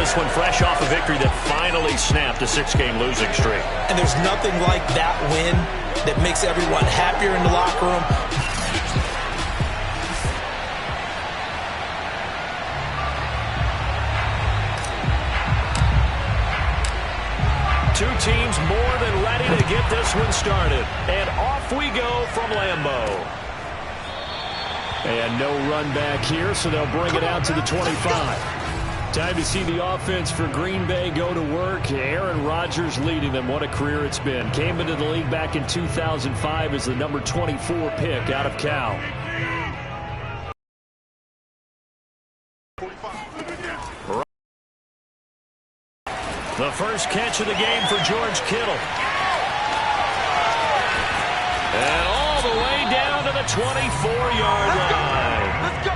this one fresh off a victory that finally snapped a 6-game losing streak. And there's nothing like that win that makes everyone happier in the locker room. Two teams more than ready to get this one started. And off we go from Lambeau. And no run back here, so they'll bring it out to the 25. Time to see the offense for Green Bay go to work. Aaron Rodgers leading them. What a career it's been. Came into the league back in 2005 as the number 24 pick out of Cal. The first catch of the game for George Kittle. And all the way down to the 24-yard line. Let's go.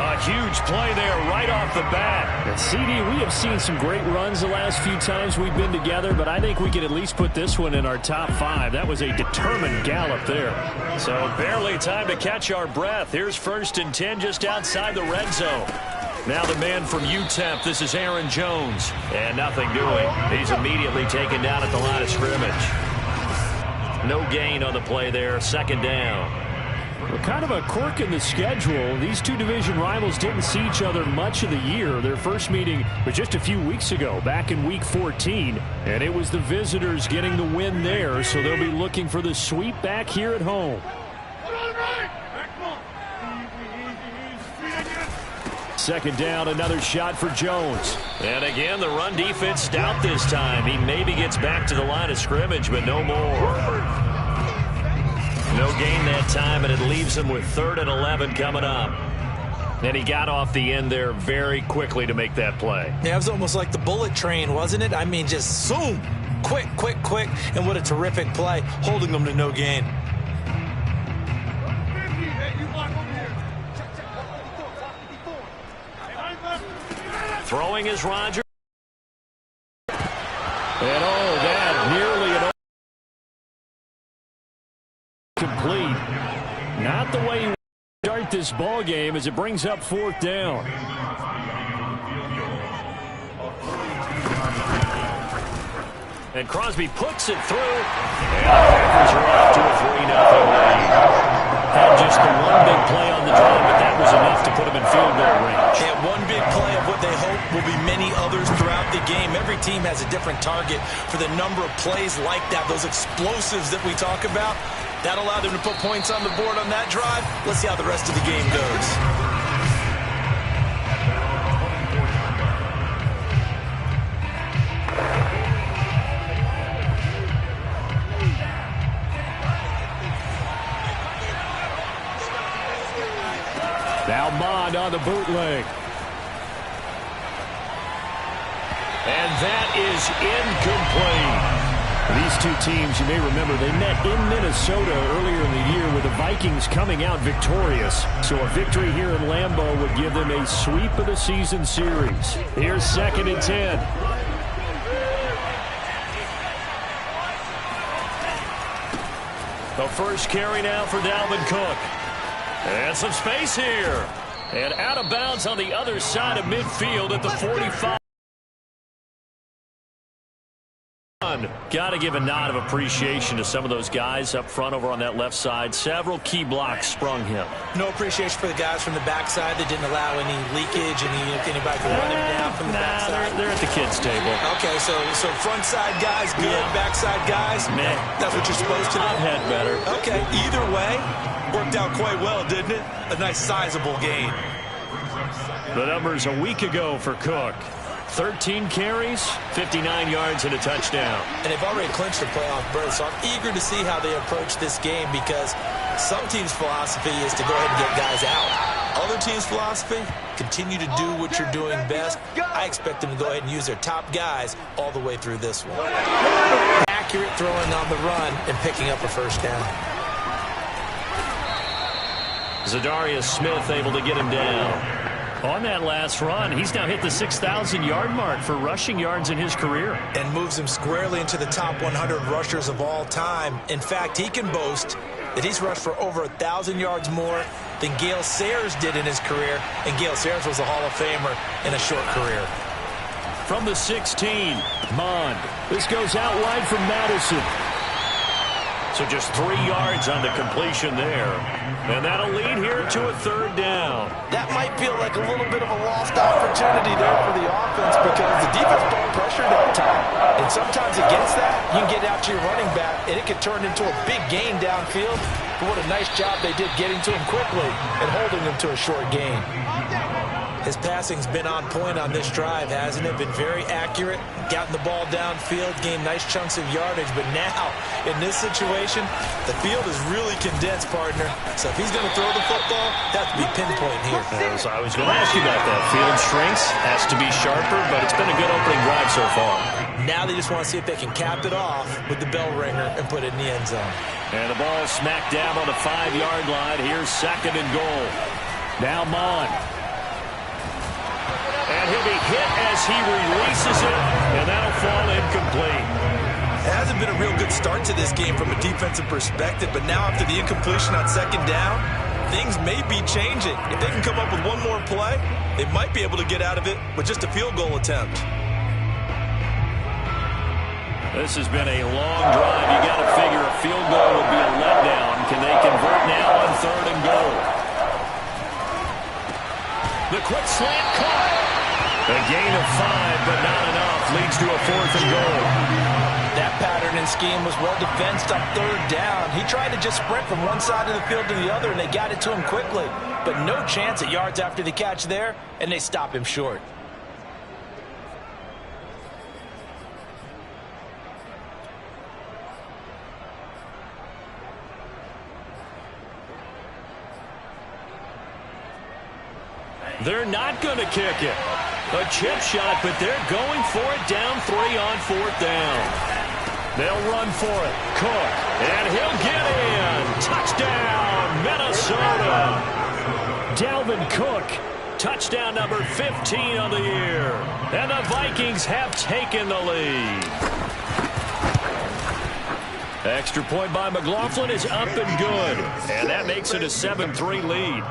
A huge play there right off the bat. And CD, we have seen some great runs the last few times we've been together, but I think we could at least put this one in our top 5. That was a determined gallop there. So barely time to catch our breath. Here's 1st and 10 just outside the red zone. Now the man from UTEP, this is Aaron Jones. And nothing doing. He's immediately taken down at the line of scrimmage. No gain on the play there. 2nd down. Well, kind of a quirk in the schedule. These two division rivals didn't see each other much of the year. Their first meeting was just a few weeks ago, back in Week 14. And it was the visitors getting the win there, so they'll be looking for the sweep back here at home. 2nd down, another shot for Jones. And again, the run defense stout this time. He maybe gets back to the line of scrimmage, but no more. No gain that time, and it leaves him with 3rd and 11 coming up. And he got off the end there very quickly to make that play. Yeah, it was almost like the bullet train, wasn't it? I mean, just zoom. Quick, quick, quick. And what a terrific play, holding them to no gain. Throwing is Rodgers. And oh, that nearly an complete. Not the way you start this ball game as it brings up 4th down. And Crosby puts it through. And the Packers are off to a 3-0 lead. Had just the one big play on the drive, but that was enough to put them in field goal range. Yeah, one big play of what they hope will be many others throughout the game. Every team has a different target for the number of plays like that, those explosives that we talk about. That allowed them to put points on the board on that drive. Let's see how the rest of the game goes. Now Mond on the bootleg. And that is incomplete. These two teams, you may remember, they met in Minnesota earlier in the year with the Vikings coming out victorious. So a victory here in Lambeau would give them a sweep of the season series. Here's 2nd and 10. The first carry now for Dalvin Cook. And some space here. And out of bounds on the other side of midfield at the 45. Got to give a nod of appreciation to some of those guys up front over on that left side. Several key blocks sprung him. No appreciation for the guys from the backside that didn't allow any leakage, anybody could run him down from the backside. They're at the kids' table. Okay, so front side guys good, backside guys, meh. That's what you're supposed to do. I've had better. Okay, either way, worked out quite well, didn't it? A nice sizable gain. The numbers a week ago for Cook. 13 carries, 59 yards, and a touchdown. And they've already clinched the playoff berth, so I'm eager to see how they approach this game because some teams' philosophy is to go ahead and get guys out. Other teams' philosophy, continue to do what you're doing best. I expect them to go ahead and use their top guys all the way through this one. Accurate throwing on the run and picking up a first down. Zadarius Smith able to get him down. On that last run, he's now hit the 6,000-yard mark for rushing yards in his career. And moves him squarely into the top 100 rushers of all time. In fact, he can boast that he's rushed for over 1,000 yards more than Gale Sayers did in his career. And Gale Sayers was a Hall of Famer in a short career. from the 16. Mond. This goes out wide from Madison. So just 3 yards on the completion there. And that'll lead here to a third down. That might feel like a little bit of a lost opportunity there for the offense because the defense brought pressure that time. And sometimes against that, you can get out to your running back, and it could turn into a big gain downfield. But what a nice job they did getting to him quickly and holding him to a short gain. His passing's been on point on this drive, hasn't it? Been very accurate, gotten the ball downfield, gained nice chunks of yardage. But now, in this situation, the field is really condensed, partner. So if he's going to throw the football, that's to be pinpoint here. So I was going to ask you about that. Field shrinks, has to be sharper, but it's been a good opening drive so far. Now they just want to see if they can cap it off with the bell ringer and put it in the end zone. And the ball smacked down on the 5-yard line. Here's 2nd and goal. Now Mond. And he'll be hit as he releases it, and that'll fall incomplete. It hasn't been a real good start to this game from a defensive perspective, but now after the incompletion on 2nd down, things may be changing. If they can come up with one more play, they might be able to get out of it with just a field goal attempt. This has been a long drive. You got to figure a field goal would be a letdown. Can they convert now on 3rd and goal? The quick slant caught. A gain of 5, but not enough. Leads to a 4th and goal. That pattern and scheme was well defensed on 3rd down. He tried to just sprint from one side of the field to the other, and they got it to him quickly. But no chance at yards after the catch there, and they stop him short. They're not going to kick it. A chip shot, but they're going for it down 3 on 4th down. They'll run for it. Cook, and he'll get in. Touchdown, Minnesota. Dalvin Cook. Touchdown number 15 on the year. And the Vikings have taken the lead. Extra point by McLaughlin is up and good. And that makes it a 7-3 lead.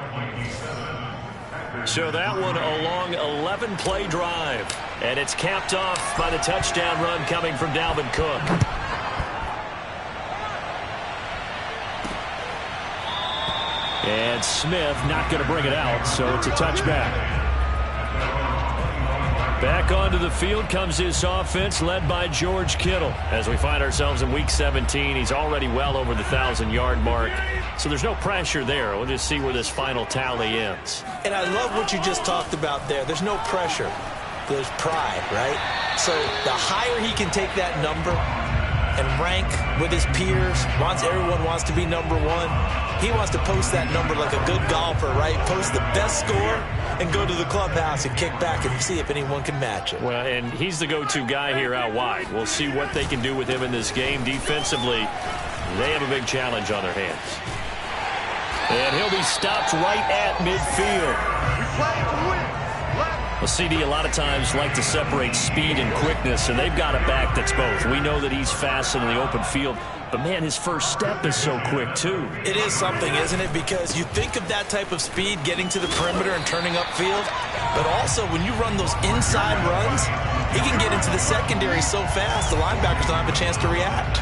So that one a long 11-play drive. And it's capped off by the touchdown run coming from Dalvin Cook. And Smith not going to bring it out, so it's a touchback. Back onto the field comes this offense led by George Kittle. As we find ourselves in Week 17, he's already well over the 1,000-yard mark. So there's no pressure there. We'll just see where this final tally ends. And I love what you just talked about there. There's no pressure. There's pride, right? So the higher he can take that number and rank with his peers, everyone wants to be number 1. He wants to post that number like a good golfer, right? Post the best score and go to the clubhouse and kick back and see if anyone can match it. Well, and he's the go-to guy here out wide. We'll see what they can do with him in this game. Defensively, they have a big challenge on their hands. And he'll be stopped right at midfield. Well, CD a lot of times like to separate speed and quickness, and they've got a back that's both. We know that he's fast in the open field, but, man, his first step is so quick, too. It is something, isn't it? Because you think of that type of speed getting to the perimeter and turning upfield, but also when you run those inside runs, he can get into the secondary so fast the linebackers don't have a chance to react.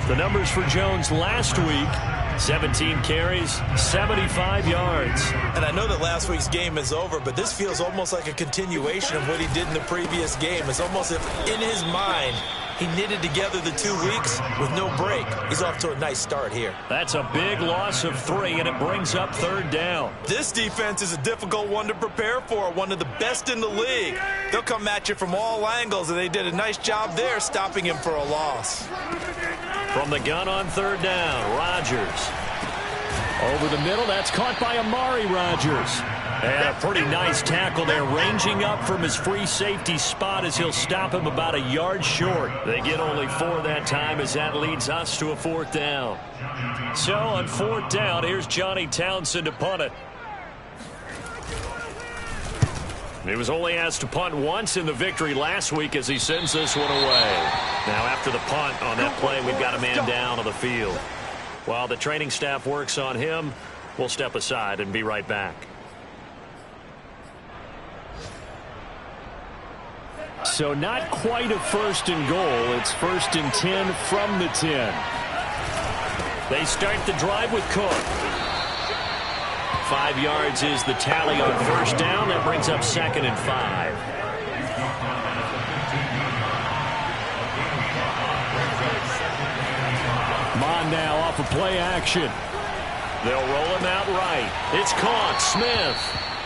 The numbers for Jones last week: 17 carries, 75 yards. And I know that last week's game is over, but this feels almost like a continuation of what he did in the previous game. It's almost if, in his mind, he knitted together the 2 weeks with no break. He's off to a nice start here. That's a big loss of 3, and it brings up 3rd down. This defense is a difficult one to prepare for, one of the best in the league. They'll come at you from all angles, and they did a nice job there stopping him for a loss. From the gun on 3rd down, Rodgers. Over the middle, that's caught by Amari Rodgers. And a pretty nice tackle there, ranging up from his free safety spot as he'll stop him about a yard short. They get only 4 that time as that leads us to a 4th down. So on 4th down, here's Johnny Townsend to punt it. He was only asked to punt once in the victory last week as he sends this one away. Now after the punt on that play, we've got a man down on the field. While the training staff works on him, we'll step aside and be right back. So not quite a first and goal. It's first and 10 from the 10. They start the drive with Cook. 5 yards is the tally on first down. That brings up 2nd and 5. Mond now off of play action. They'll roll him out right. It's caught. Smith.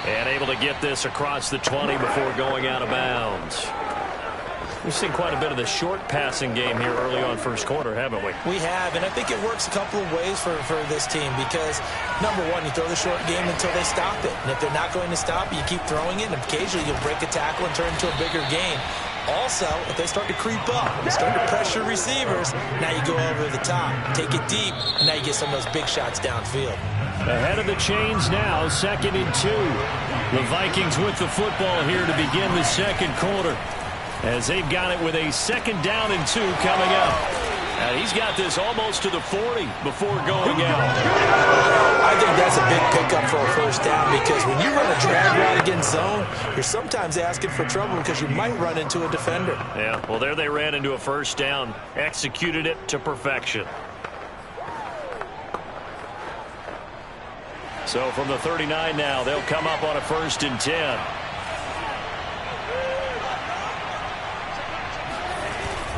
And able to get this across the 20 before going out of bounds. We've seen quite a bit of the short passing game here early on first quarter, haven't we? We have, and I think it works a couple of ways for this team because, number one, you throw the short game until they stop it. And if they're not going to stop it, you keep throwing it, and occasionally you'll break a tackle and turn it into a bigger gain. Also, if they start to creep up, they start to pressure receivers, now you go over the top, take it deep, and now you get some of those big shots downfield. Ahead of the chains now, 2nd and 2. The Vikings with the football here to begin the second quarter, as they've got it with a 2nd down and 2 coming up. And he's got this almost to the 40 before going out. I think that's a big pickup for a first down because when you run a drag route against zone, you're sometimes asking for trouble because you might run into a defender. Yeah, well, there they ran into a first down, executed it to perfection. So from the 39 now, they'll come up on a 1st and 10.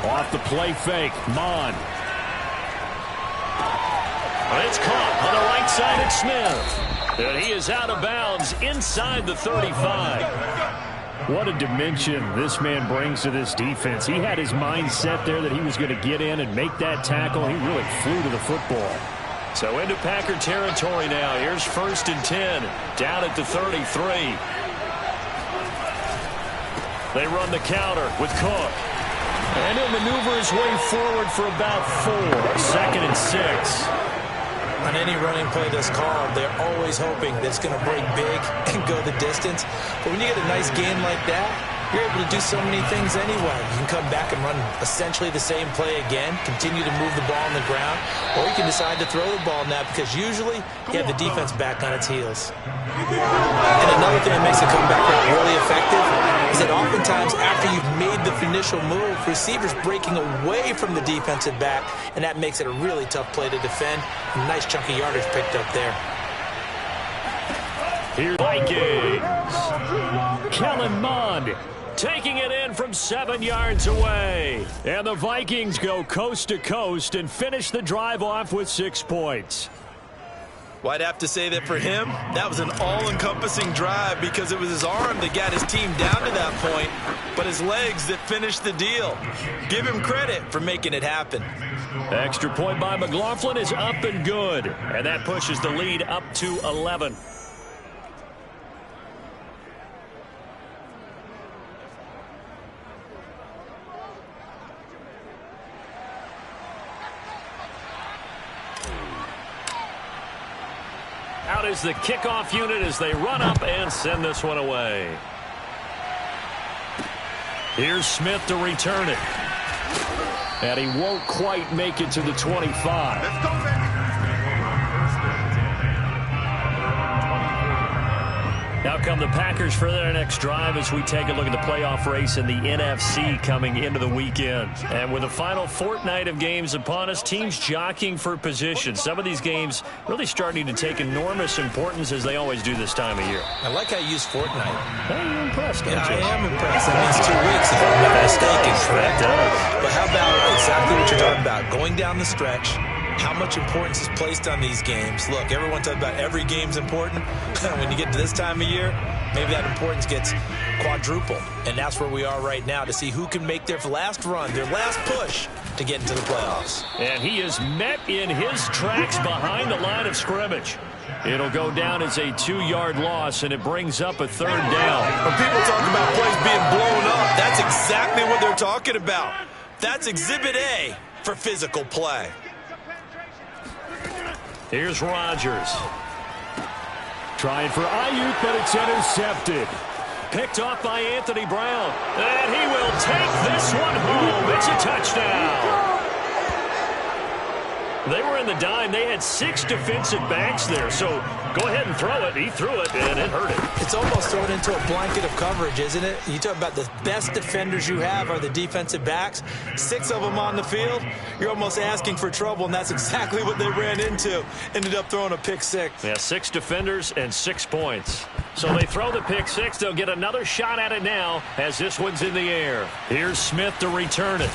Off the play fake, Mond. It's caught on the right side of Smith. And he is out of bounds inside the 35. What a dimension this man brings to this defense. He had his mind set there that he was going to get in and make that tackle. He really flew to the football. So into Packer territory now. Here's 1st and 10, down at the 33. They run the counter with Cook. And he'll maneuver his way forward for about 4. 2nd and 6. On any running play that's called, they're always hoping that it's going to break big and go the distance. But when you get a nice gain like that, you're able to do so many things anyway. You can come back and run essentially the same play again, continue to move the ball on the ground, or you can decide to throw the ball now because usually you have the defense back on its heels. And another thing that makes a comeback really effective is that oftentimes after you've made the initial move, receivers breaking away from the defensive back, and that makes it a really tough play to defend. A nice chunk of yardage picked up there. Here's Vikings. Kellen Mond taking it in from 7 yards away. And the Vikings go coast to coast and finish the drive off with 6 points. Well, I'd have to say that for him, that was an all-encompassing drive because it was his arm that got his team down to that point, but his legs that finished the deal. Give him credit for making it happen. Extra point by McLaughlin is up and good, and that pushes the lead up to 11. Out is the kickoff unit as they run up and send this one away. Here's Smith to return it. And he won't quite make it to the 25. Let's go, baby. Now come the Packers for their next drive as we take a look at the playoff race in the NFC coming into the weekend. And with the final fortnight of games upon us, teams jockeying for position. Some of these games really starting to take enormous importance as they always do this time of year. I like how you use fortnight. Hey, you're impressed, aren't you? I am impressed. That means 2 weeks if I'm not mistaken, correct? But how about exactly what you're talking about? Going down the stretch, how much importance is placed on these games. Look, everyone talks about every game's important. When you get to this time of year, maybe that importance gets quadruple. And that's where we are right now to see who can make their last run, their last push to get into the playoffs. And he is met in his tracks behind the line of scrimmage. It'll go down as a 2-yard loss, and it brings up a 3rd down. When people talk about plays being blown up, that's exactly what they're talking about. That's Exhibit A for physical play. Here's Rodgers. Trying for Ayuk, but it's intercepted. Picked off by Anthony Brown. And he will take this one home. It's a touchdown. They were in the dime. They had 6 defensive backs there. So go ahead and throw it. He threw it, and it hurt him. It's almost thrown into a blanket of coverage, isn't it? You talk about the best defenders you have are the defensive backs. 6 of them on the field. You're almost asking for trouble, and that's exactly what they ran into. Ended up throwing a pick 6. Yeah, 6 defenders and 6 points. So they throw the pick 6. They'll get another shot at it now as this one's in the air. Here's Smith to return it.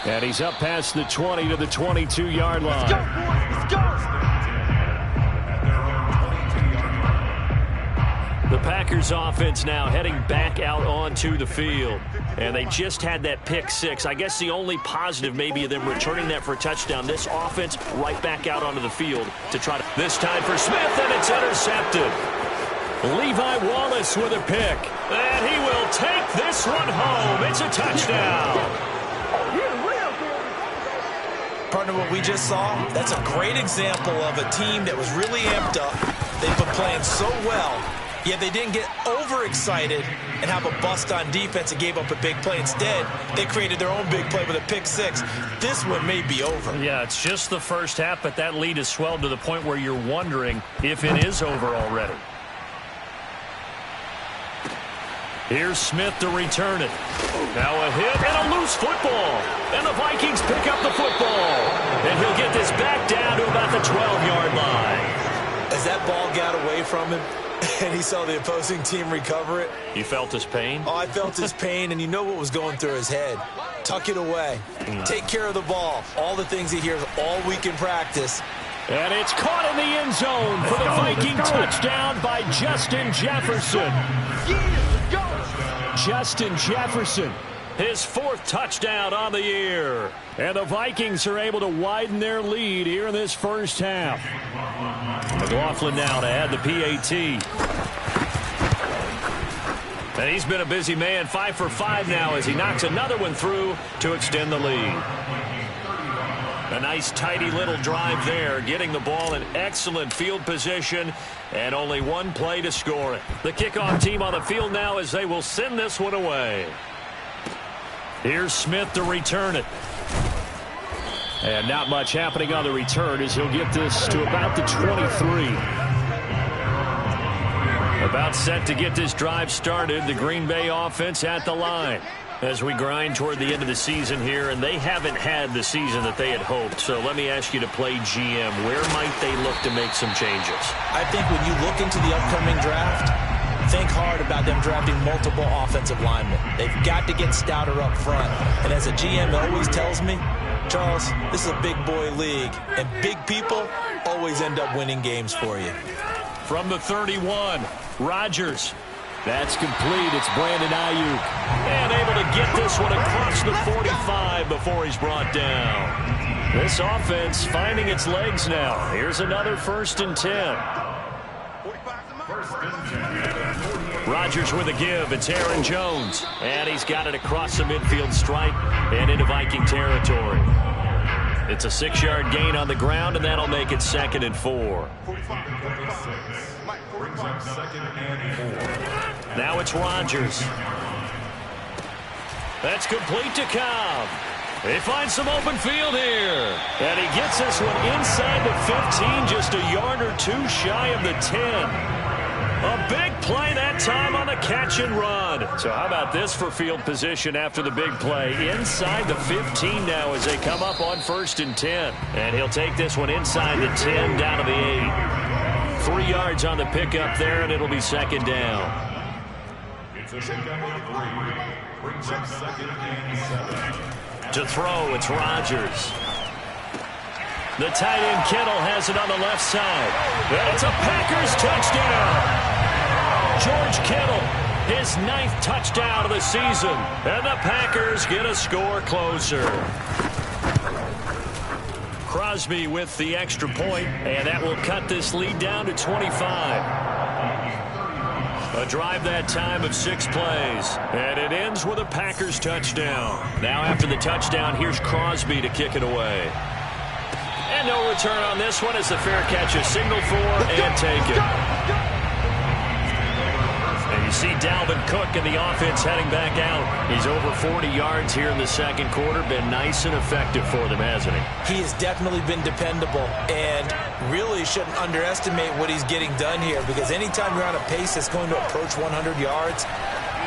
And he's up past the 20 to the 22-yard line. Let's go, boys. Let's go. The Packers offense now heading back out onto the field. And they just had that pick 6. I guess the only positive maybe of them returning that for a touchdown. This offense right back out onto the field to try to... This time for Smith, and it's intercepted. Levi Wallace with a pick. And he will take this one home. It's a touchdown. Partner, what we just saw, that's a great example of a team that was really amped up. They've been playing so well, yet they didn't get overexcited and have a bust on defense and gave up a big play. Instead, they created their own big play with a pick 6. This one may be over. Yeah, it's just the first half, but that lead has swelled to the point where you're wondering if it is over already. Here's Smith to return it. Now a hit and a loose football. And the Vikings pick up the football. And he'll get this back down to about the 12-yard line. As that ball got away from him and he saw the opposing team recover it. You felt his pain? Oh, I felt his pain, and you know what was going through his head. Tuck it away. Take care of the ball. All the things he hears all week in practice. And it's caught in the end zone for the Viking touchdown by Justin Jefferson. Justin Jefferson, his 4th touchdown on the year. And the Vikings are able to widen their lead here in this first half. McLaughlin now to add the PAT. And he's been a busy man, 5 for 5 now as he knocks another one through to extend the lead. A nice, tidy little drive there, getting the ball in excellent field position, and only one play to score it. The kickoff team on the field now as they will send this one away. Here's Smith to return it. And not much happening on the return as he'll get this to about the 23. About set to get this drive started, the Green Bay offense at the line. As we grind toward the end of the season here, and they haven't had the season that they had hoped. So let me ask you to play GM. Where might they look to make some changes? I think when you look into the upcoming draft, think hard about them drafting multiple offensive linemen. They've got to get stouter up front. And as a GM always tells me, Charles, this is a big boy league, and big people always end up winning games for you. From the 31, Rodgers. That's complete. It's Brandon Ayuk. And able to get this one across the 45 before he's brought down. This offense finding its legs now. Here's another 1st and 10. Rodgers with a give. It's Aaron Jones. And he's got it across the midfield stripe and into Viking territory. It's a 6-yard gain on the ground, and that'll make it 2nd and 4. Now it's Rodgers. That's complete to Cobb. They find some open field here. And he gets this one inside the 15, just a yard or 2 shy of the 10. A big play that time on the catch and run. So how about this for field position after the big play? Inside the 15 now as they come up on 1st and 10. And he'll take this one inside the 10 down to the 8. 3 yards on the pickup there, and it'll be 2nd down. To throw, it's Rodgers. The tight end Kittle has it on the left side. And it's a Packers touchdown. George Kittle, his 9th touchdown of the season. And the Packers get a score closer. Crosby with the extra point, and that will cut this lead down to 25. A drive that time of 6 plays, and it ends with a Packers touchdown. Now after the touchdown, here's Crosby to kick it away. And no return on this one as the fair catch is signaled for and taken. And you see Dalvin Cook and the offense heading back out. He's over 40 yards here in the second quarter. Been nice and effective for them, hasn't he? He has definitely been dependable, and really shouldn't underestimate what he's getting done here, because anytime you're on a pace that's going to approach 100 yards,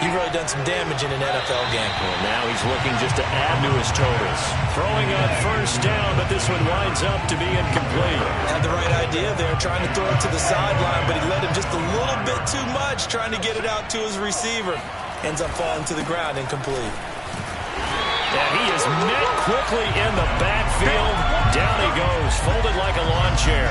you've really done some damage in an NFL game. Well, now he's looking just to add to his totals. Throwing on first down, but this one winds up to be incomplete. Had the right idea there, trying to throw it to the sideline, but he led him just a little bit too much, trying to get it out to his receiver. Ends up falling to the ground, incomplete. And he is met quickly in the backfield. Down he goes, folded like a lawn chair.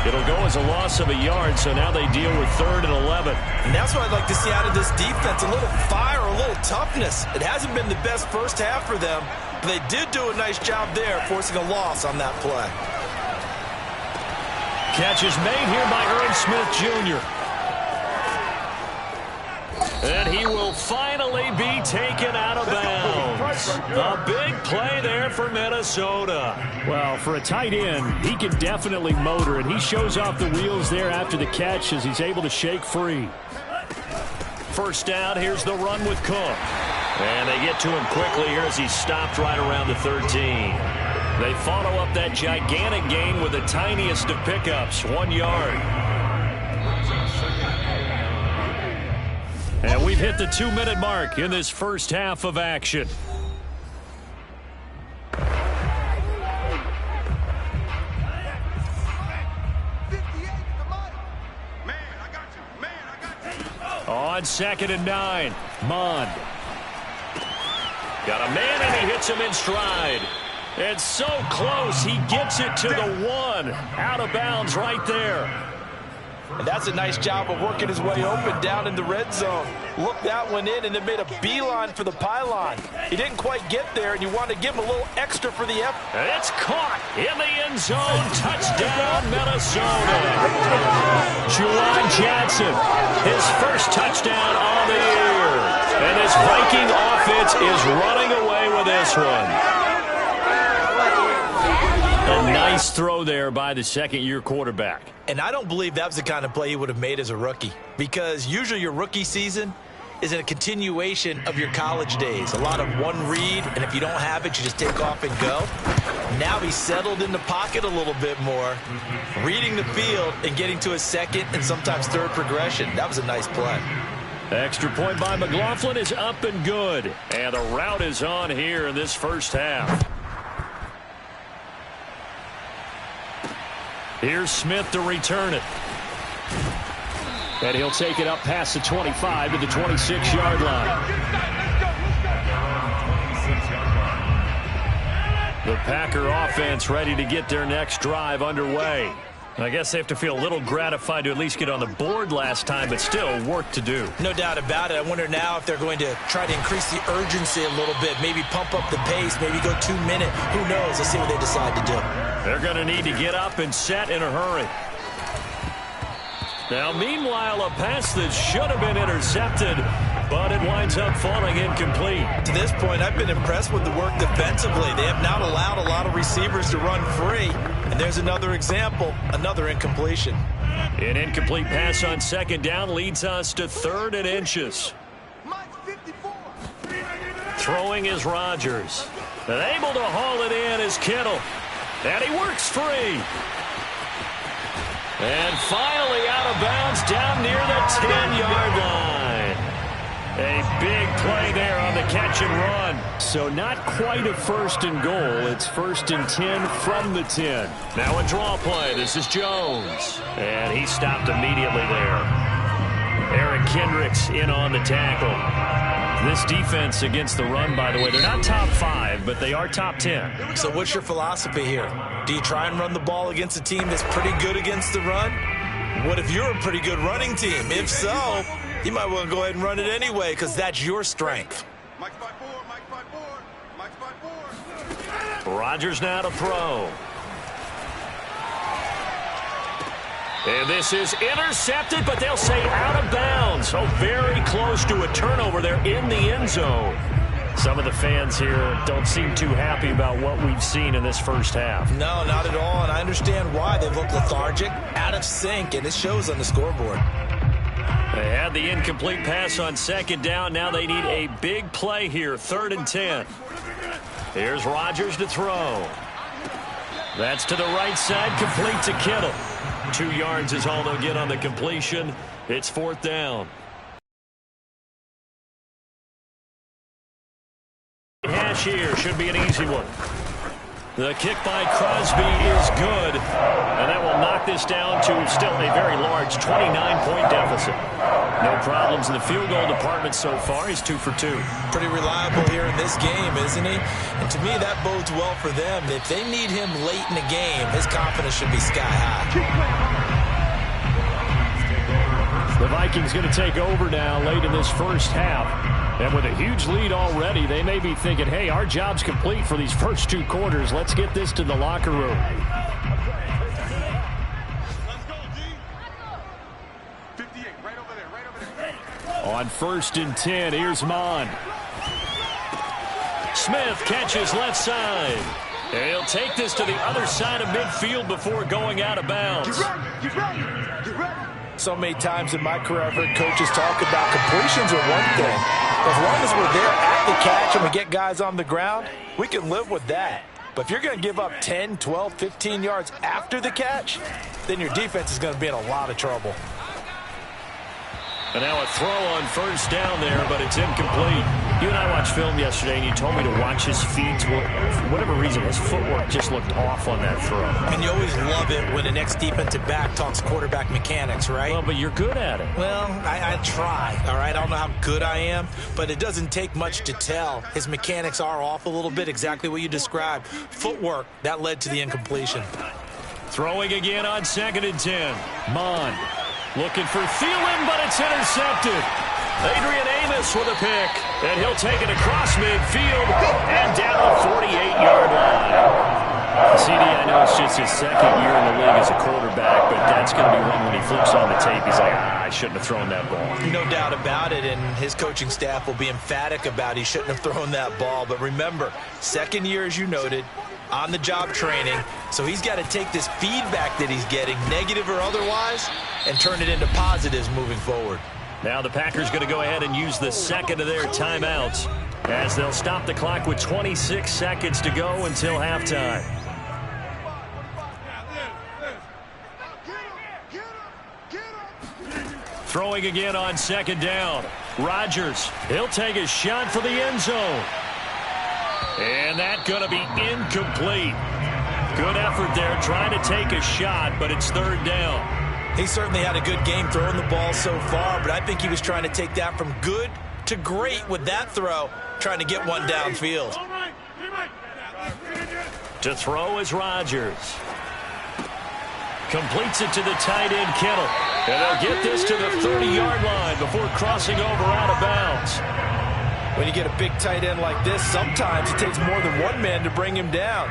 It'll go as a loss of a yard, so now they deal with 3rd and 11. And that's what I'd like to see out of this defense, a little fire, a little toughness. It hasn't been the best first half for them, but they did do a nice job there, forcing a loss on that play. Catch is made here by Irv Smith Jr. And he will finally be taken out of bounds. A big play there for Minnesota. Well, for a tight end, he can definitely motor, and he shows off the wheels there after the catch as he's able to shake free. First down, here's the run with Cook. And they get to him quickly here as he's stopped right around the 13. They follow up that gigantic gain with the tiniest of pickups, 1 yard. And we've hit the 2-minute mark in this first half of action. On 2nd and 9, Mond. Got a man and he hits him in stride. It's so close, he gets it to the 1. Out of bounds right there. And that's a nice job of working his way open down in the red zone. Looked that one in and then made a beeline for the pylon. He didn't quite get there, and you want to give him a little extra for the effort. It's caught in the end zone. Touchdown, Minnesota. Juwan Johnson, his first touchdown on the year. And this Viking offense is running away with this one. A nice throw there by the second-year quarterback. And I don't believe that was the kind of play he would have made as a rookie, because usually your rookie season is a continuation of your college days. A lot of one read, and if you don't have it, you just take off and go. Now he's settled in the pocket a little bit more, reading the field and getting to his second and sometimes third progression. That was a nice play. Extra point by McLaughlin is up and good. And the route is on here in this first half. Here's Smith to return it. And he'll take it up past the 25 to the 26-yard line. The Packer offense ready to get their next drive underway. I guess they have to feel a little gratified to at least get on the board last time, but still work to do. No doubt about it. I wonder now if they're going to try to increase the urgency a little bit, maybe pump up the pace, maybe go 2 minute. Who knows? Let's see what they decide to do. They're going to need to get up and set in a hurry. Now, meanwhile, a pass that should have been intercepted, but it winds up falling incomplete. To this point, I've been impressed with the work defensively. They have not allowed a lot of receivers to run free. And there's another example, another incompletion. An incomplete pass on second down leads us to 3rd and inches. Throwing is Rodgers. And able to haul it in is Kittle. And he works free. And finally out of bounds down near the 10-yard line. A big play there on the catch and run. So not quite a 1st and goal. It's 1st and 10 from the 10. Now a draw play. This is Jones. And he stopped immediately there. Eric Kendricks in on the tackle. This defense against the run, by the way, they're not top 5, but they are top 10. So what's your philosophy here? Do you try and run the ball against a team that's pretty good against the run? What if you're a pretty good running team? If so, you might want to go ahead and run it anyway, because that's your strength. Rodgers now to throw. And this is intercepted, but they'll say out of bounds. So very close to a turnover there in the end zone. Some of the fans here don't seem too happy about what we've seen in this first half. No, not at all, and I understand why. They've looked lethargic, out of sync, and it shows on the scoreboard. They had the incomplete pass on second down. Now they need a big play here, 3rd and 10. Here's Rodgers to throw. That's to the right side, complete to Kittle. 2 yards is all they'll get on the completion. It's 4th down. Hash here should be an easy one. The kick by Crosby is good, and that will knock this down to still a very large 29-point deficit. No problems in the field goal department so far. He's 2 for 2. Pretty reliable here in this game, isn't he? And to me, that bodes well for them. If they need him late in the game, his confidence should be sky high. The Vikings going to take over now late in this first half. And with a huge lead already, they may be thinking, hey, our job's complete for these first 2 quarters. Let's get this to the locker room. On 1st and 10, here's Mond. Smith catches left side. And he'll take this to the other side of midfield before going out of bounds. So many times in my career, I've heard coaches talk about completions are one thing. As long as we're there at the catch and we get guys on the ground, we can live with that. But if you're going to give up 10, 12, 15 yards after the catch, then your defense is going to be in a lot of trouble. And now a throw on 1st down there, but it's incomplete. You and I watched film yesterday, and you told me to watch his feet. Well, for whatever reason, his footwork just looked off on that throw. And you always love it when the next defensive back talks quarterback mechanics, right? Well, but you're good at it. Well, I try, all right? I don't know how good I am, but it doesn't take much to tell. His mechanics are off a little bit, exactly what you described. Footwork, that led to the incompletion. Throwing again on 2nd and 10. Mond looking for Thielen, but it's intercepted. Adrian Amos with a pick, and he'll take it across midfield and down the 48-yard line. CD, I know it's just his 2nd year in the league as a quarterback, but that's going to be one when he flips on the tape. He's like, I shouldn't have thrown that ball. No doubt about it, and his coaching staff will be emphatic about he shouldn't have thrown that ball. But remember, 2nd year, as you noted, on-the-job training, so he's got to take this feedback that he's getting, negative or otherwise, and turn it into positives moving forward. Now the Packers going to go ahead and use the 2nd of their timeouts as they'll stop the clock with 26 seconds to go until halftime. Throwing again on 2nd down. Rodgers, he'll take a shot for the end zone. And that's going to be incomplete. Good effort there trying to take a shot, but it's 3rd down. He certainly had a good game throwing the ball so far, but I think he was trying to take that from good to great with that throw, trying to get one downfield. To throw is Rodgers. Completes it to the tight end, Kittle. And they'll get this to the 30-yard line before crossing over out of bounds. When you get a big tight end like this, sometimes it takes more than one man to bring him down.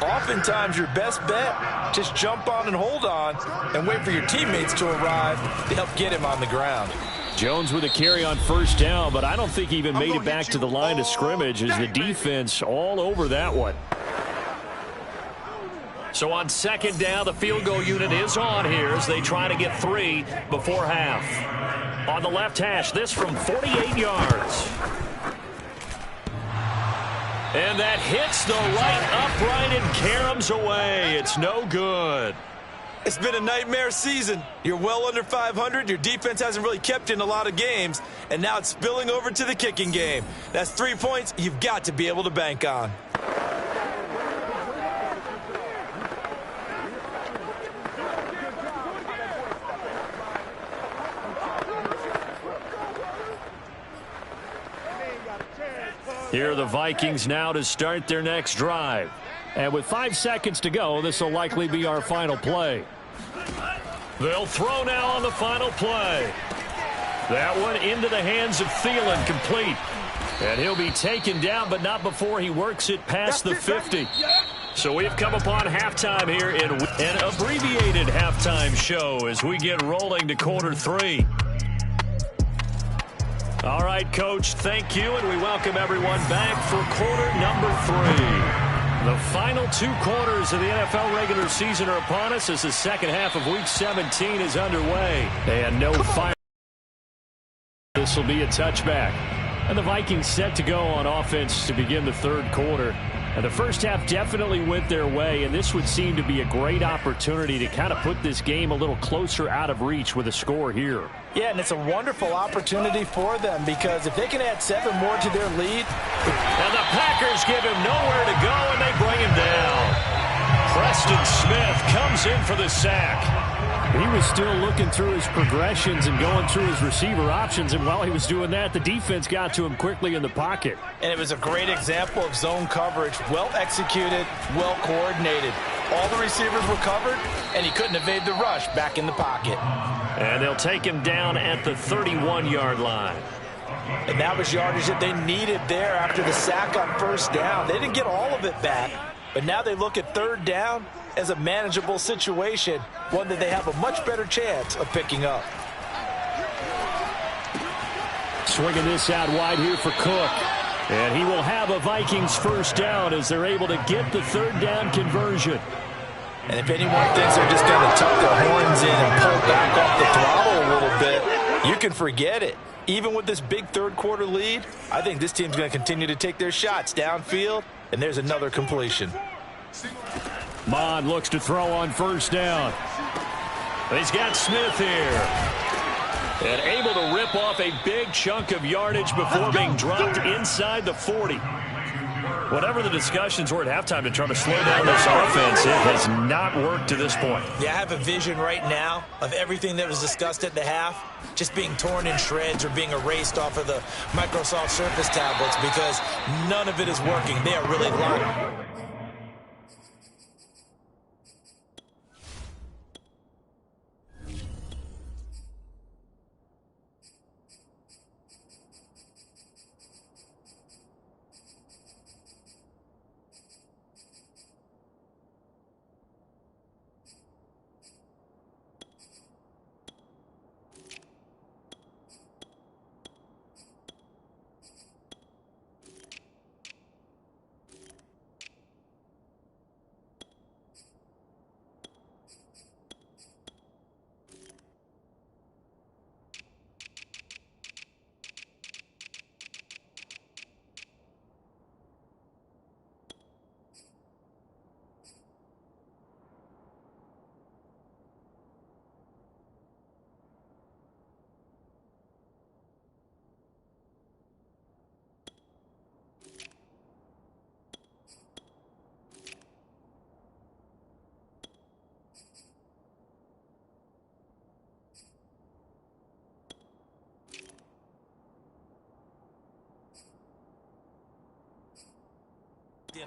Oftentimes, your best bet, just jump on and hold on and wait for your teammates to arrive to help get him on the ground. Jones with a carry on 1st down, but I don't think he even made it back to the line of scrimmage as the defense all over that one. So on 2nd down, the field goal unit is on here as they try to get 3 before half. On the left hash, this from 48 yards. And that hits the right upright and caroms away. It's no good. It's been a nightmare season. You're well under 500. Your defense hasn't really kept you in a lot of games. And now it's spilling over to the kicking game. That's 3 points you've got to be able to bank on. Here are the Vikings now to start their next drive. And with 5 seconds to go, this will likely be our final play. They'll throw now on the final play. That one into the hands of Thielen, complete. And he'll be taken down, but not before he works it past the 50. So we've come upon halftime here in an abbreviated halftime show as we get rolling to quarter 3. All right, Coach, thank you, and we welcome everyone back for quarter number 3. The final 2 quarters of the NFL regular season are upon us as the second half of Week 17 is underway. And no fire. This will be a touchback. And the Vikings set to go on offense to begin the third quarter. And the first half definitely went their way, and this would seem to be a great opportunity to kind of put this game a little closer out of reach with a score here. Yeah, and it's a wonderful opportunity for them because if they can add 7 more to their lead. And the Packers give him nowhere to go, and they bring him down. Preston Smith comes in for the sack. He was still looking through his progressions and going through his receiver options, and while he was doing that, the defense got to him quickly in the pocket. And it was a great example of zone coverage, well executed, well coordinated. All the receivers were covered, and he couldn't evade the rush back in the pocket. And they'll take him down at the 31-yard line. And that was yardage that they needed there after the sack on first down. They didn't get all of it back, but now they look at third down as a manageable situation, one that they have a much better chance of picking up. Swinging this out wide here for Cook. And he will have a Vikings first down as they're able to get the third down conversion. And if anyone thinks they're just going to tuck their horns in and pull back off the throttle a little bit, you can forget it. Even with this big third quarter lead, I think this team's going to continue to take their shots downfield, and there's another completion. Mond looks to throw on first down. He's got Smith here. And able to rip off a big chunk of yardage before being dropped inside the 40. Whatever the discussions were at halftime to try to slow down this offense, it has not worked to this point. Yeah, I have a vision right now of everything that was discussed at the half just being torn in shreds or being erased off of the Microsoft Surface tablets because none of it is working. They are really lying.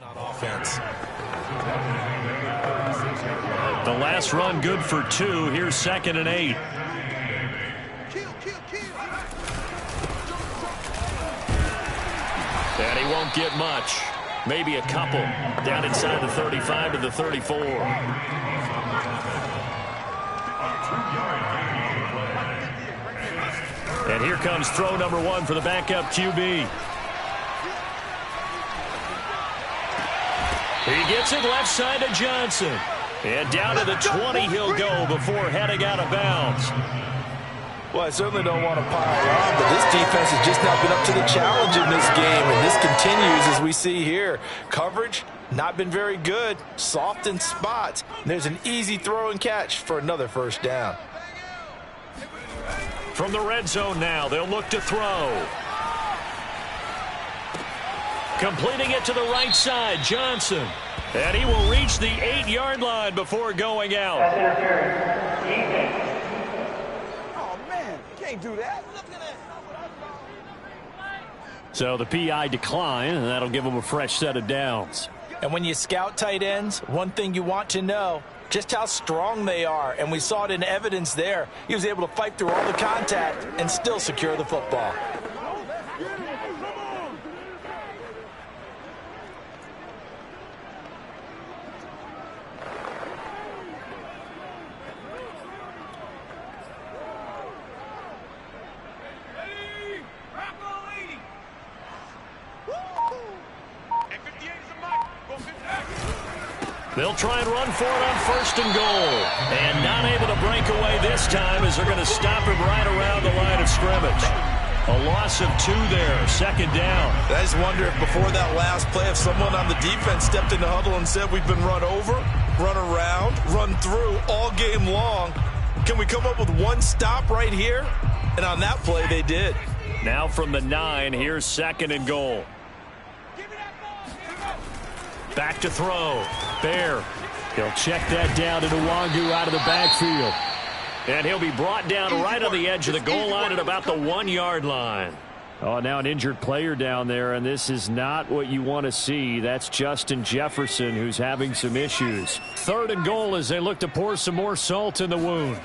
On offense. The last run good for 2. Here's 2nd and 8. And he won't get much. Maybe a couple. Down inside the 35 to the 34. And here comes throw number 1 for the backup QB. He gets it left side to Johnson. And down to the 20 he'll go before heading out of bounds. Well, I certainly don't want to pile on, but this defense has just not been up to the challenge in this game, and this continues as we see here. Coverage, not been very good, soft in spots. And there's an easy throw and catch for another first down. From the red zone now, they'll look to throw. Completing it to the right side, Johnson. And he will reach the 8-yard line before going out. Oh, man, can't do that. So the PI decline, and that'll give him a fresh set of downs. And when you scout tight ends, one thing you want to know, just how strong they are. And we saw it in evidence there. He was able to fight through all the contact and still secure the football. They'll try and run for it on 1st and goal. And not able to break away this time as they're going to stop him right around the line of scrimmage. A loss of 2 there, second down. I just wonder if before that last play, if someone on the defense stepped in the huddle and said, we've been run over, run around, run through all game long. Can we come up with one stop right here? And on that play, they did. Now from the 9, here's 2nd and goal. Back to throw. Bear. He'll check that down to Nwangu out of the backfield. And he'll be brought down right on the edge of the goal line at about the 1-yard line. Oh, now an injured player down there, and this is not what you want to see. That's Justin Jefferson, who's having some issues. 3rd and goal as they look to pour some more salt in the wound.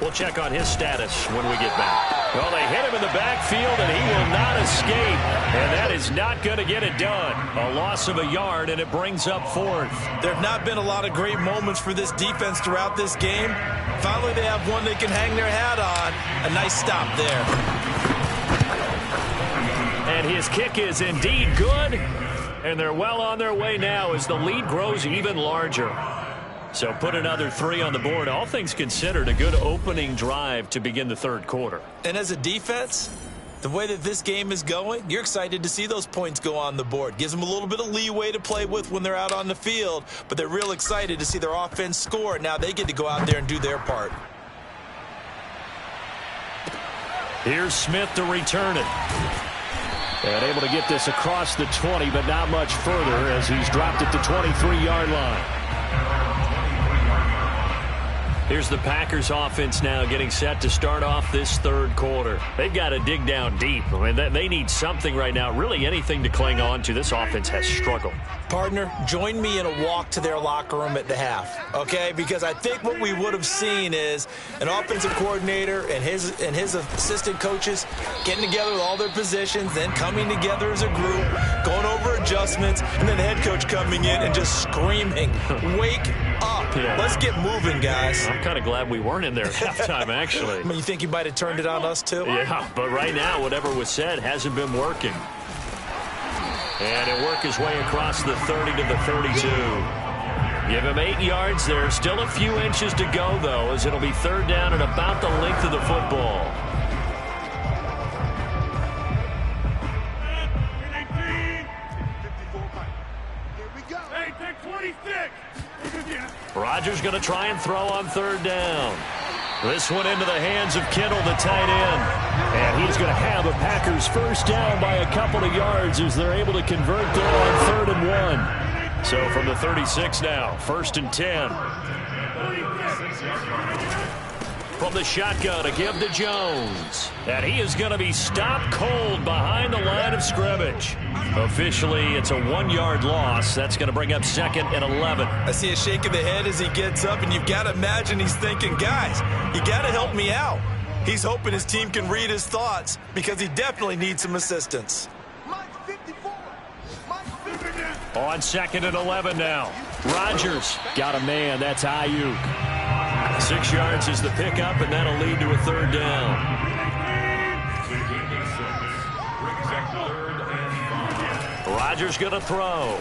We'll check on his status when we get back. Well, they hit him in the backfield, and he will not escape. And that is not going to get it done. A loss of a yard, and it brings up 4th. There have not been a lot of great moments for this defense throughout this game. Finally, they have one they can hang their hat on. A nice stop there. And his kick is indeed good. And they're well on their way now as the lead grows even larger. So put another 3 on the board. All things considered, a good opening drive to begin the 3rd quarter. And as a defense, the way that this game is going, you're excited to see those points go on the board. Gives them a little bit of leeway to play with when they're out on the field, but they're real excited to see their offense score. Now they get to go out there and do their part. Here's Smith to return it. And able to get this across the 20, but not much further as he's dropped it to 23-yard line. Here's the Packers offense now getting set to start off this 3rd quarter. They've got to dig down deep. I mean, they need something right now, really anything to cling on to. This offense has struggled. Partner, join me in a walk to their locker room at the half, okay? Because I think what we would have seen is an offensive coordinator and his assistant coaches getting together with all their positions, then coming together as a group, going over adjustments, and then the head coach coming in and just screaming, wake up. Yeah. Let's get moving, guys. I'm kind of glad we weren't in there at halftime, actually. I mean, you think you might have turned it on us, too? Yeah, but right now, whatever was said hasn't been working. And he'll work his way across the 30 to the 32. Give him 8 yards there. Still a few inches to go, though, as it'll be 3rd down and about the length of the football. Rodgers going to try and throw on 3rd down. This one into the hands of Kittle, the tight end. And he's going to have a Packers 1st down by a couple of yards as they're able to convert there on 3rd and 1. So from the 36 now, 1st and 10. From the shotgun to give to Jones. And he is going to be stopped cold behind the line of scrimmage. Officially, it's a 1-yard loss. That's going to bring up 2nd and 11. I see a shake of the head as he gets up, and you've got to imagine he's thinking, guys, you got to help me out. He's hoping his team can read his thoughts because he definitely needs some assistance. On 2nd and 11 now. Rodgers got a man. That's Ayuk. 6 yards is the pickup, and that'll lead to a 3rd down. Rodgers going to throw.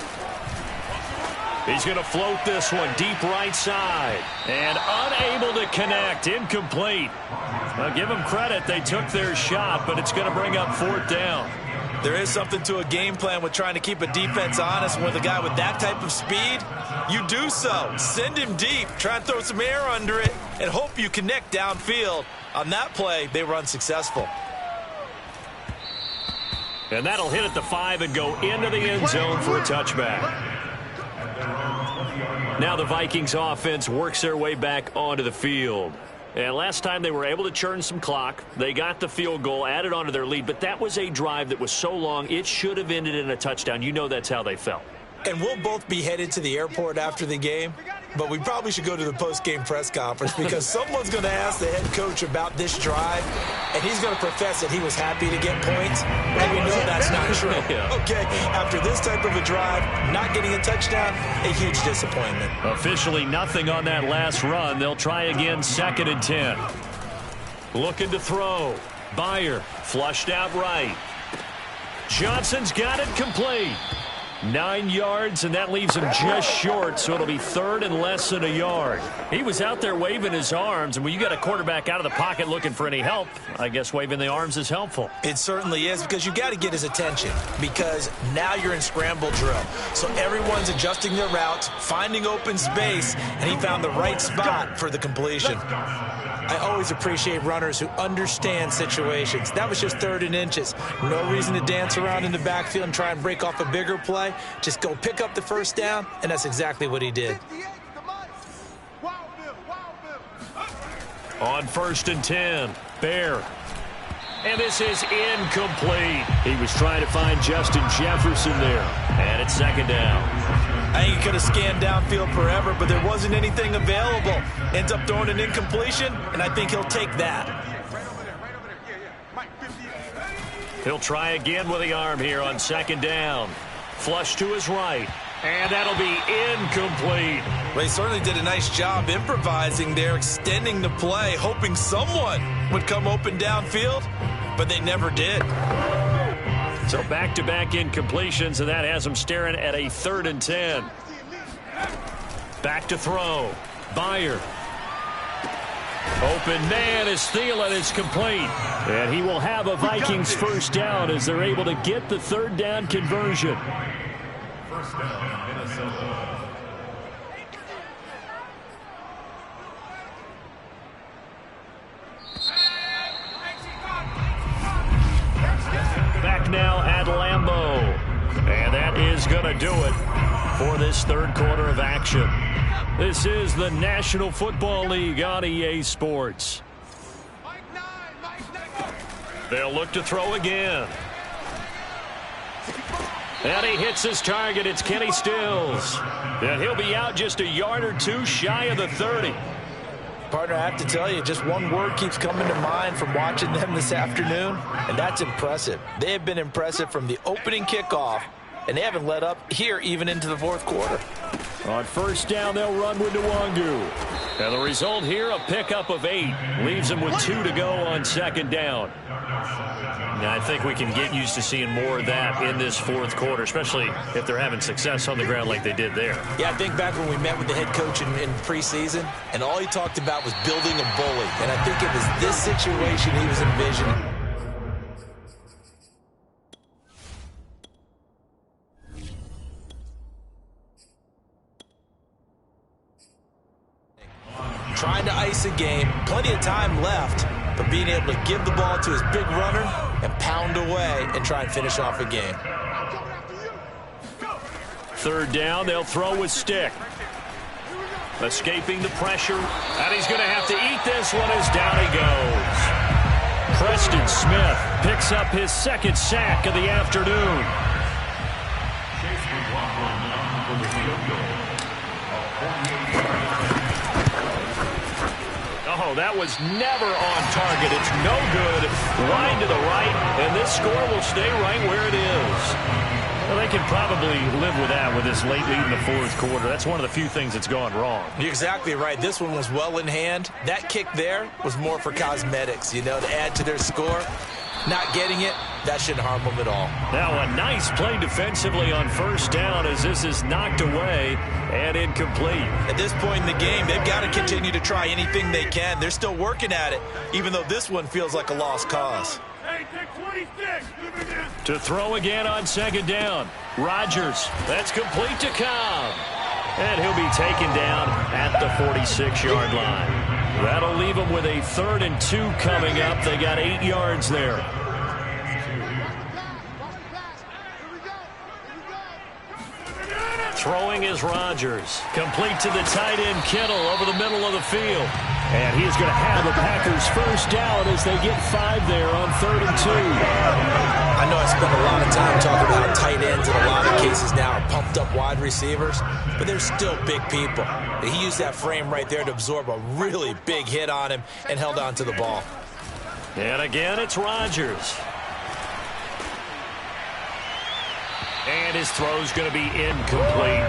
He's going to float this one deep right side. And unable to connect. Incomplete. Now, give them credit. They took their shot, but it's going to bring up 4th down. There is something to a game plan with trying to keep a defense honest. With a guy with that type of speed, you do so. Send him deep. Try and throw some air under it and hope you connect downfield. On that play, they were unsuccessful. And that'll hit at the 5 and go into the end zone for a touchback. Now the Vikings offense works their way back onto the field. And last time they were able to churn some clock. They got the field goal, added onto their lead. But that was a drive that was so long, it should have ended in a touchdown. You know that's how they felt. And we'll both be headed to the airport after the game. But we probably should go to the post-game press conference because someone's going to ask the head coach about this drive, and he's going to profess that he was happy to get points. And we know that's not true. Yeah. Okay, after this type of a drive, not getting a touchdown, a huge disappointment. Officially nothing on that last run. They'll try again, 2nd and 10. Looking to throw. Byer flushed out right. Johnson's got it complete. 9 yards, and that leaves him just short, so it'll be third and less than a yard. He was out there waving his arms, and when you got a quarterback out of the pocket looking for any help, I guess waving the arms is helpful. It certainly is, because you got to get his attention, because now you're in scramble drill. So everyone's adjusting their routes, finding open space, and he found the right spot for the completion. I always appreciate runners who understand situations. That was just 3rd and inches. No reason to dance around in the backfield and try and break off a bigger play. Just go pick up the first down, and that's exactly what he did. On 1st and 10, Bear. And this is incomplete. He was trying to find Justin Jefferson there. And it's 2nd down. I think he could have scanned downfield forever, but there wasn't anything available. Ends up throwing an incompletion, and I think he'll take that. He'll try again with the arm here on 2nd down. Flush to his right. And that'll be incomplete. Well, he certainly did a nice job improvising there, extending the play, hoping someone would come open downfield, but they never did. So back-to-back incompletions, and that has him staring at a 3rd and 10. Back to throw. Byer. Open man is Thielen is complete. And he will have a Vikings first down as they're able to get the 3rd down conversion. First down, Minnesota. Back now at Lambeau. And that is going to do it for this 3rd quarter of action. This is the National Football League on EA Sports. They'll look to throw again. And he hits his target. It's Kenny Stills. And he'll be out just a yard or two shy of the 30. Partner, I have to tell you, just one word keeps coming to mind from watching them this afternoon, and that's impressive. They have been impressive from the opening kickoff, and they haven't let up here even into the 4th quarter. On 1st down, they'll run with Nwangu. And the result here, a pickup of 8. Leaves them with 2 to go on 2nd down. Now, I think we can get used to seeing more of that in this 4th quarter, especially if they're having success on the ground like they did there. Yeah, I think back when we met with the head coach in preseason, and all he talked about was building a bully. And I think it was this situation he was envisioning. Trying to ice a game, plenty of time left, but being able to give the ball to his big runner and pound away and try and finish off a game. 3rd down, they'll throw with Stick. Escaping the pressure, and he's going to have to eat this one as down he goes. Preston Smith picks up his 2nd sack of the afternoon. Oh, that was never on target. It's no good. Line to the right, and this score will stay right where it is. Well, they can probably live with that with this late lead in the 4th quarter. That's one of the few things that's gone wrong. You're exactly right. This one was well in hand. That kick there was more for cosmetics, you know, to add to their score. Not getting it, that shouldn't harm them at all. Now a nice play defensively on 1st down as this is knocked away and incomplete. At this point in the game, they've got to continue to try anything they can. They're still working at it, even though this one feels like a lost cause. To throw again on 2nd down. Rodgers, that's complete to Cobb. And he'll be taken down at the 46-yard line. That'll leave them with a 3rd and 2 coming up. They got 8 yards there. Throwing is Rodgers. Complete to the tight end, Kittle, over the middle of the field. And he's going to have the Packers first down as they get 5 there on 3rd and 2. I know I spent a lot of time talking about how tight ends in a lot of cases now are pumped up wide receivers, but they're still big people. He used that frame right there to absorb a really big hit on him and held on to the ball. And again, it's Rodgers. And his throw's going to be incomplete.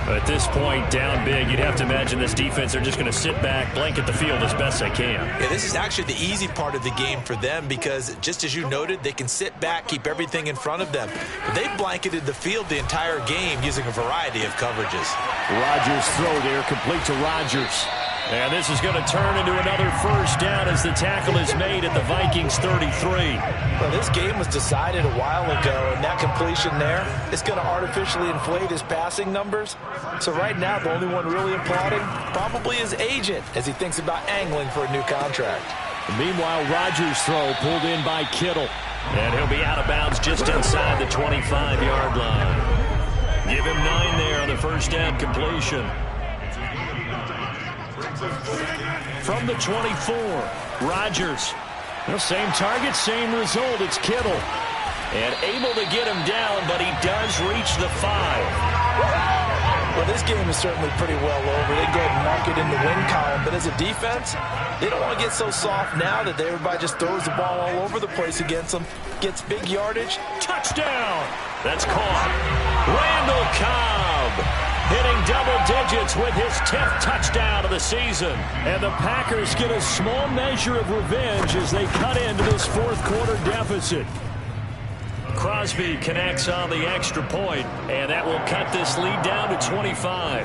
At this point, down big, you'd have to imagine this defense, they're just going to sit back, blanket the field as best they can. Yeah, this is actually the easy part of the game for them because, just as you noted, they can sit back, keep everything in front of them. But they've blanketed the field the entire game using a variety of coverages. Rodgers throw there, complete to Rodgers. And this is going to turn into another first down as the tackle is made at the Vikings 33. Well, this game was decided a while ago, and that completion there is going to artificially inflate his passing numbers. So right now, the only one really applauding probably his agent as he thinks about angling for a new contract. Meanwhile, Rodgers' throw pulled in by Kittle. And he'll be out of bounds just inside the 25-yard line. Give him 9 there on the first down completion. From the 24, Rodgers. Well, same target, same result. It's Kittle. And able to get him down, but he does reach the 5. Well, this game is certainly pretty well over. They go ahead and mark it in the win column. But as a defense, they don't want to get so soft now that everybody just throws the ball all over the place against them. Gets big yardage. Touchdown! That's caught. Randall Cobb hitting double digits with his 10th touchdown of the season. And the Packers get a small measure of revenge as they cut into this fourth quarter deficit. Crosby connects on the extra point, and that will cut this lead down to 25.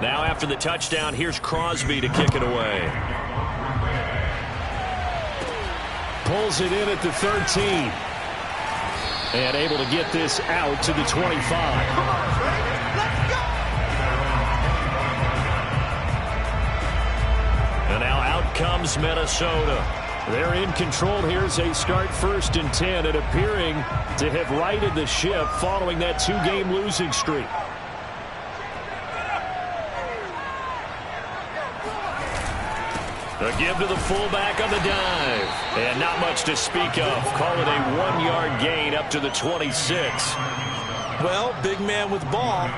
Now after the touchdown, here's Crosby to kick it away. Pulls it in at the 13. And able to get this out to the 25. And now out comes Minnesota. They're in control here as they start 1st and 10 and appearing to have righted the ship following that 2-game losing streak. A give to the fullback on the dive. And not much to speak of. Call it a 1-yard gain up to the 26. Well, big man with ball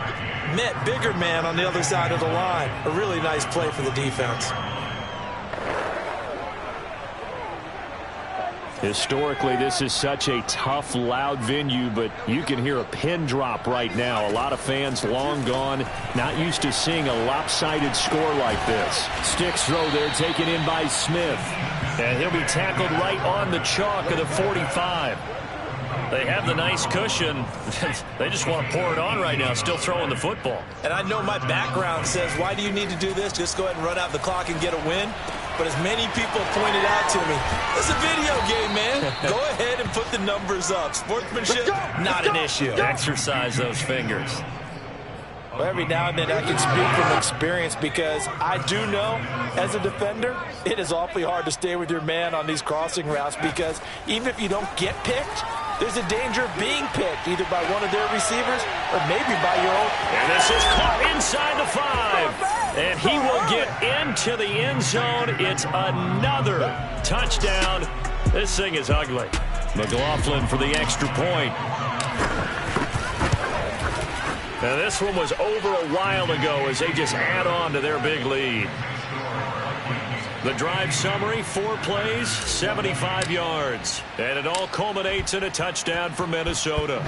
met bigger man on the other side of the line. A really nice play for the defense. Historically, this is such a tough, loud venue, but you can hear a pin drop right now. A lot of fans long gone, not used to seeing a lopsided score like this. Sticks throw there, taken in by Smith. And he'll be tackled right on the chalk of the 45. They have the nice cushion. They just want to pour it on right now, still throwing the football. And I know my background says, why do you need to do this? Just go ahead and run out the clock and get a win. But as many people pointed out to me, it's a video game, man. Go ahead and put the numbers up. Sportsmanship, not an issue. Exercise those fingers. Well, every now and then I can speak from experience because I do know, as a defender, it is awfully hard to stay with your man on these crossing routes because even if you don't get picked, there's a danger of being picked either by one of their receivers or maybe by your own. And this is caught inside the 5. And he will get into the end zone. It's another touchdown. This thing is ugly. McLaughlin for the extra point. Now this one was over a while ago as they just add on to their big lead. The drive summary, 4 plays, 75 yards. And it all culminates in a touchdown for Minnesota.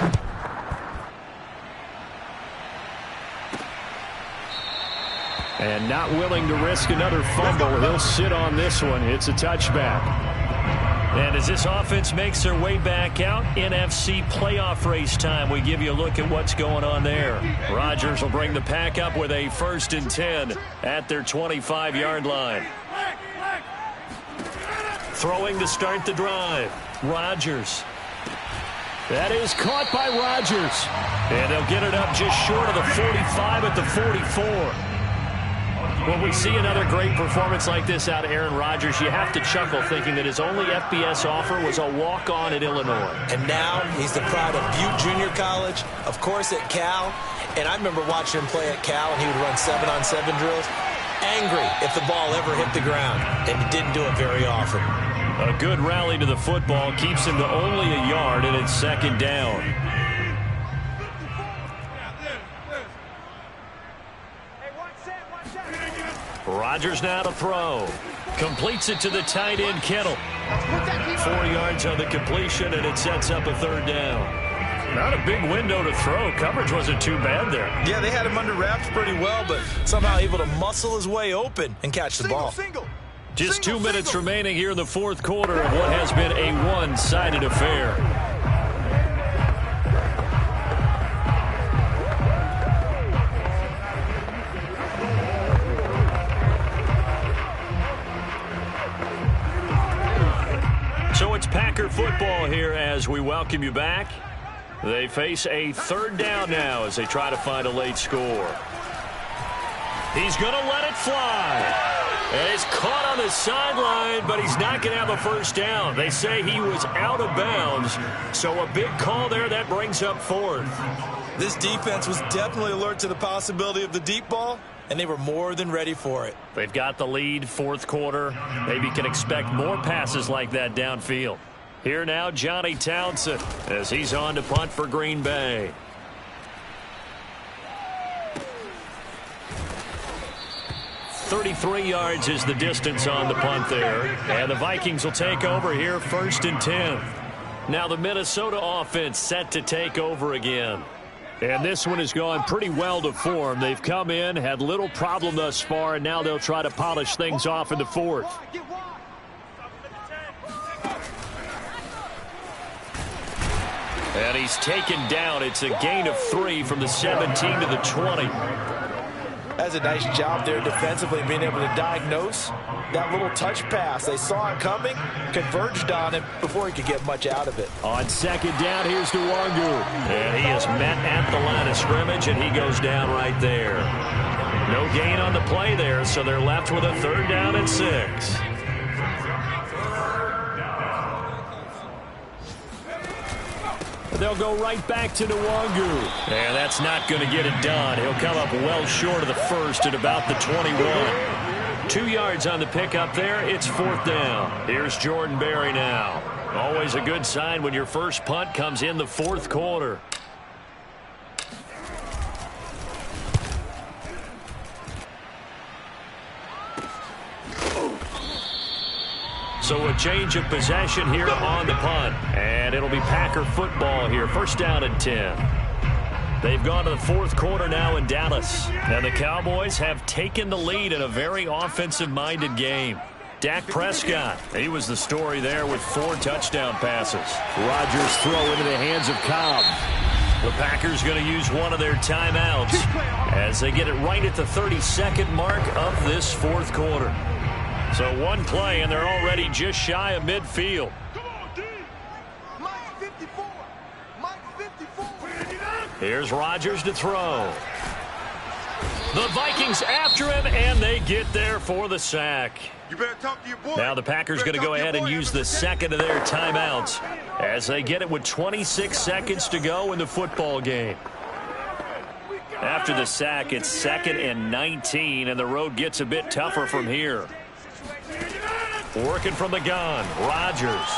And not willing to risk another fumble. He'll sit on this one. It's a touchback. And as this offense makes their way back out, NFC playoff race time, we give you a look at what's going on there. Rodgers will bring the pack up with a 1st and 10 at their 25-yard line. Throwing to start the drive. Rodgers. That is caught by Rodgers. And they'll get it up just short of the 45 at the 44. When we see another great performance like this out of Aaron Rodgers, you have to chuckle thinking that his only FBS offer was a walk-on at Illinois. And now he's the pride of Butte Junior College, of course at Cal. And I remember watching him play at Cal, and he would run 7-on-7 drills. Angry if the ball ever hit the ground, and he didn't do it very often. A good rally to the football keeps him to only a yard, and it's 2nd down. Rodgers now to throw. Completes it to the tight end, Kittle. 4 yards on the completion, and it sets up a 3rd down. Not a big window to throw. Coverage wasn't too bad there. Yeah, they had him under wraps pretty well, but somehow able to muscle his way open and catch the ball. Just 2 minutes remaining here in the fourth quarter of what has been a one-sided affair. So it's Packer football here as we welcome you back. They face a third down now as they try to find a late score. He's going to let it fly. And he's caught on the sideline, but he's not going to have a first down. They say he was out of bounds, so a big call there that brings up fourth. This defense was definitely alert to the possibility of the deep ball, and they were more than ready for it. They've got the lead, fourth quarter. Maybe can expect more passes like that downfield. Here now, Johnny Townsend, as he's on to punt for Green Bay. .33 yards is the distance on the punt there. And the Vikings will take over here, 1st and 10. Now the Minnesota offense set to take over again. And this one has gone pretty well to form. They've come in, had little problem thus far, and now they'll try to polish things off in the fourth. And he's taken down. It's a gain of 3 from the 17 to the 20. That's a nice job there defensively, being able to diagnose that little touch pass. They saw it coming, converged on it before he could get much out of it. On second down, here's Nwangu. And he is met at the line of scrimmage, and he goes down right there. No gain on the play there, so they're left with a 3rd down and 6. They'll go right back to Nwangu. And that's not going to get it done. He'll come up well short of the first at about the 21. 2 yards on the pickup there. It's 4th down. Here's Jordan Berry now. Always a good sign when your first punt comes in the fourth quarter. So a change of possession here on the punt. And it'll be Packer football here. 1st down and 10. They've gone to the fourth quarter now in Dallas. And the Cowboys have taken the lead in a very offensive-minded game. Dak Prescott, he was the story there with 4 touchdown passes. Rodgers throw into the hands of Cobb. The Packers going to use one of their timeouts as they get it right at the 32nd mark of this fourth quarter. So one play, and they're already just shy of midfield. Here's Rodgers to throw. The Vikings after him, and they get there for the sack. Now the Packers going to go ahead and use the second of their timeouts as they get it with 26 seconds to go in the football game. After the sack, it's 2nd and 19, and the road gets a bit tougher from here. Working from the gun, Rodgers.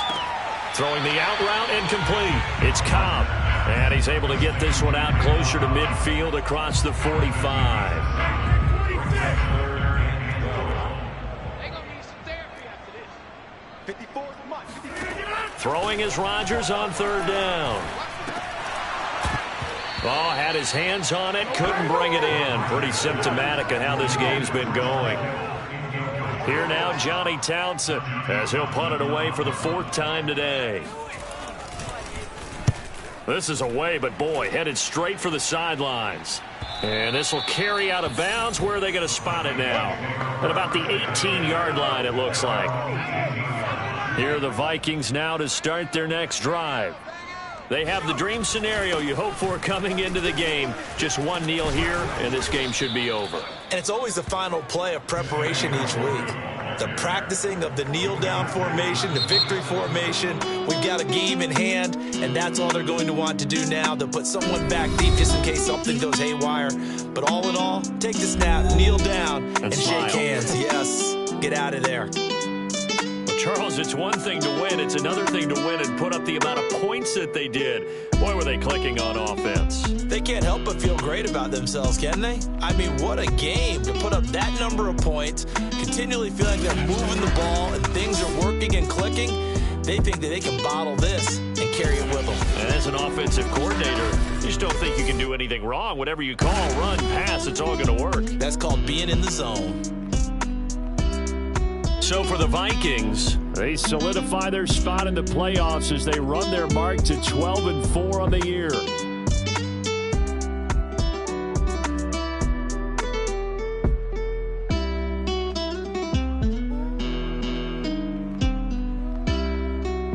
Throwing the out route incomplete. It's Cobb. And he's able to get this one out closer to midfield across the 45. Throwing is Rodgers on 3rd down. Oh, had his hands on it, couldn't bring it in. Pretty symptomatic of how this game's been going. Here now, Johnny Townsend, as he'll punt it away for the 4th time today. This is away, but boy, headed straight for the sidelines. And this will carry out of bounds. Where are they going to spot it now? At about the 18-yard line, it looks like. Here are the Vikings now to start their next drive. They have the dream scenario you hope for coming into the game. Just one kneel here, and this game should be over. And it's always the final play of preparation each week. The practicing of the kneel-down formation, the victory formation. We've got a game in hand, and that's all they're going to want to do now. They'll put someone back deep just in case something goes haywire. But all in all, take the snap, kneel down, and shake hands. Yes, get out of there. Charles, it's one thing to win. It's another thing to win and put up the amount of points that they did. Boy, were they clicking on offense. They can't help but feel great about themselves, can they? I mean, what a game to put up that number of points, continually feeling like they're moving the ball and things are working and clicking. They think that they can bottle this and carry it with them. And as an offensive coordinator, you just don't think you can do anything wrong. Whatever you call, run, pass, it's all going to work. That's called being in the zone. So for the Vikings, they solidify their spot in the playoffs as they run their mark to 12-4 on the year.